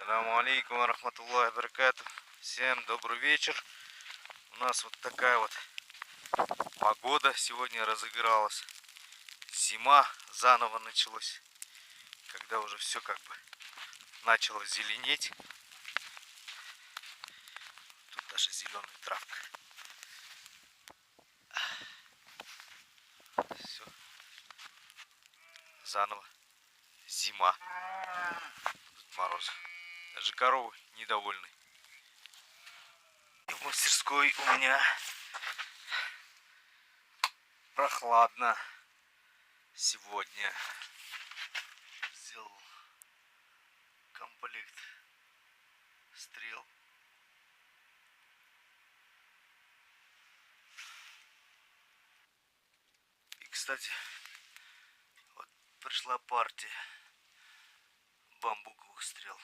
Саляму алейкум, рахматуллахи баракату. Всем добрый вечер. У нас вот такая вот погода сегодня разыгралась. Зима заново началась, когда уже все как бы начало зеленеть. Тут даже зеленая травка. Все заново зима. Тут мороз. Даже коровы недовольны. И в мастерской у меня прохладно сегодня. Сделал комплект стрел. И, кстати, вот пришла партия бамбуковых стрел.